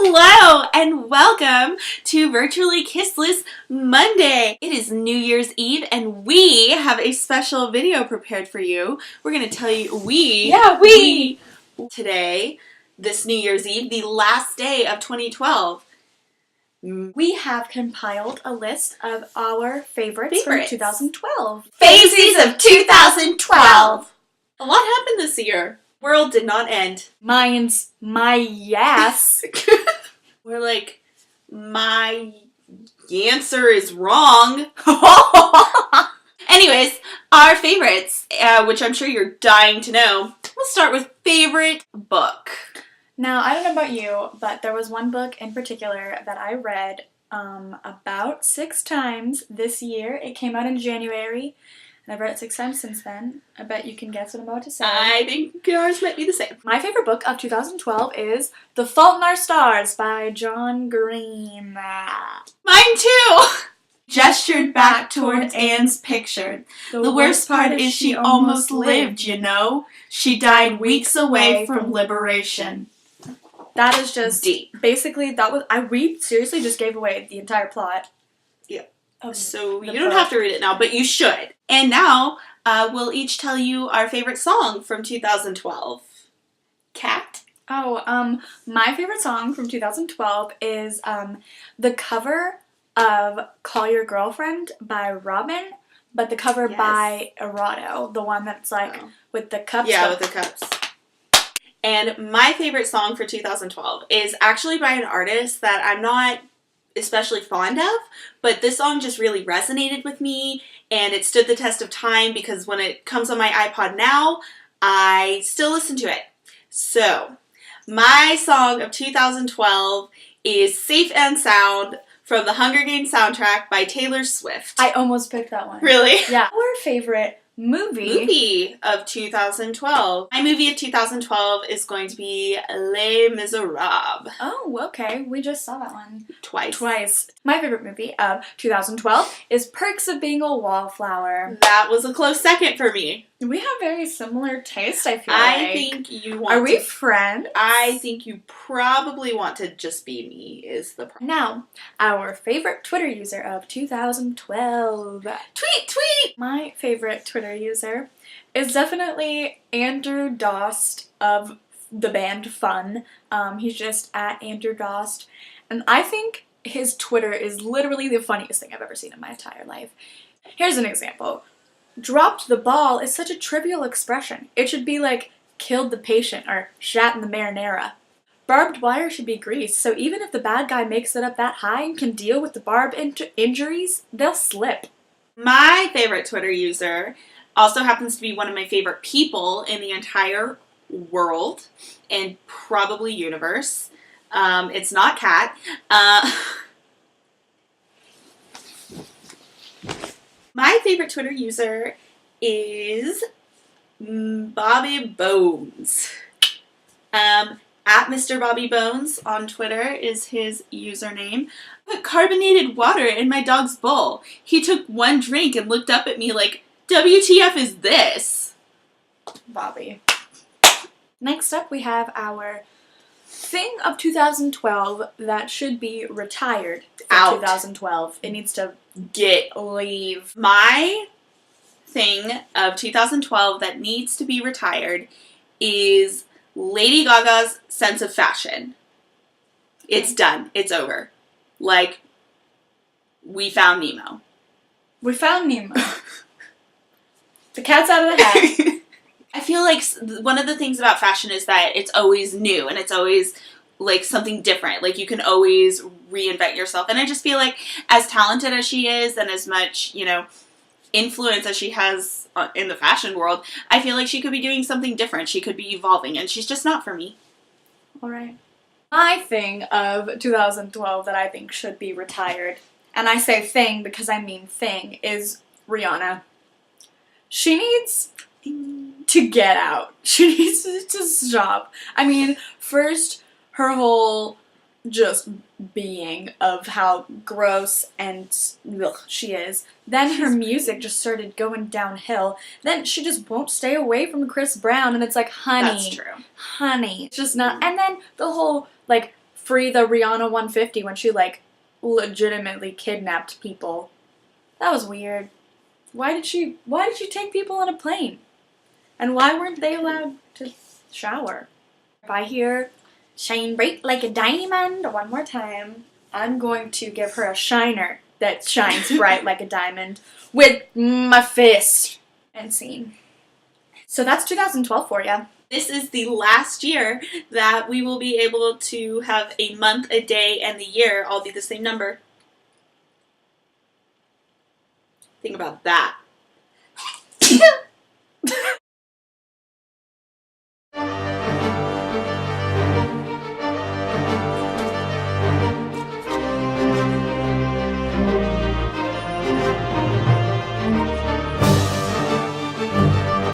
Hello and welcome to Virtually Kissless Monday. It is New Year's Eve and we have a special video prepared for you. We're going to tell you we today, this New Year's Eve, the last day of 2012. We have compiled a list of our favorites from 2012. Faces of 2012. A lot happened this year. World did not end. Mine's my yes. We're like, my answer is wrong. Anyways, our favorites, which I'm sure you're dying to know. We'll start with favorite book. Now, I don't know about you, but there was one book in particular that I read about 6 times this year. It came out in January, and I've read it 6 times since then. I bet you can guess what I'm about to say. I think yours might be the same. My favorite book of 2012 is The Fault in Our Stars by John Green. Mine too! Gestured back toward Anne's picture. The worst part is she almost lived, you know? She died weeks away from liberation. That is just deep. Basically, we seriously just gave away the entire plot. Yeah. So you don't have to read it now, but you should. And now, we'll each tell you our favorite song from 2012. Kat? Oh, my favorite song from 2012 is the cover of Call Your Girlfriend by Robin, but the cover by Errato, the one that's like with the cups. Yeah, with the cups. And my favorite song for 2012 is actually by an artist that I'm not especially fond of, but this song just really resonated with me, and it stood the test of time because when it comes on my iPod now, I still listen to it. So, my song of 2012 is Safe and Sound from the Hunger Games soundtrack by Taylor Swift. I almost picked that one. Really? Yeah. Our favorite movie of 2012. My movie of 2012 is going to be Les Miserables. Oh, okay. We just saw that one. Twice. My favorite movie of 2012 is Perks of Being a Wallflower. That was a close second for me. We have very similar taste, I feel I think you want Are we friends? I think you probably want to just be me is the problem. Now, our favorite Twitter user of 2012. Tweet! My favorite Twitter user is definitely Andrew Dost of the band Fun. He's just at Andrew Dost. And I think his Twitter is literally the funniest thing I've ever seen in my entire life. Here's an example. Dropped the ball is such a trivial expression. It should be like, killed the patient or shat in the marinara. Barbed wire should be grease, so even if the bad guy makes it up that high and can deal with the barb injuries, they'll slip. My favorite Twitter user also happens to be one of my favorite people in the entire world and probably universe. It's not Kat. My favorite Twitter user is Bobby Bones. At Mr. Bobby Bones on Twitter is his username. I put carbonated water in my dog's bowl. He took one drink and looked up at me like, WTF is this? Bobby. Next up we have our thing of 2012 that should be retired for 2012. It needs to leave. My thing of 2012 that needs to be retired is Lady Gaga's sense of fashion. It's done. It's over. Like, we found Nemo. We found Nemo. The cat's out of the hat. I feel like one of the things about fashion is that it's always new and it's always like something different. Like you can always reinvent yourself. And I just feel like as talented as she is and as much, influence as she has in the fashion world, I feel like she could be doing something different. She could be evolving and she's just not for me. All right. My thing of 2012 that I think should be retired, and I say thing because I mean thing, is Rihanna. She needs to get out. She needs to stop. I mean, first, her whole just being of how gross and she is. Then her music just started going downhill. Then she just won't stay away from Chris Brown, and it's like, honey. That's true. Honey. It's just not. And then the whole, like, free the Rihanna 150 when she, like, legitimately kidnapped people. That was weird. Why did she take people on a plane? And why weren't they allowed to shower? If I hear shine bright like a diamond one more time, I'm going to give her a shiner that shines bright like a diamond with my fist. And scene. So that's 2012 for you. This is the last year that we will be able to have a month, a day, and the year all be the same number. Think about that.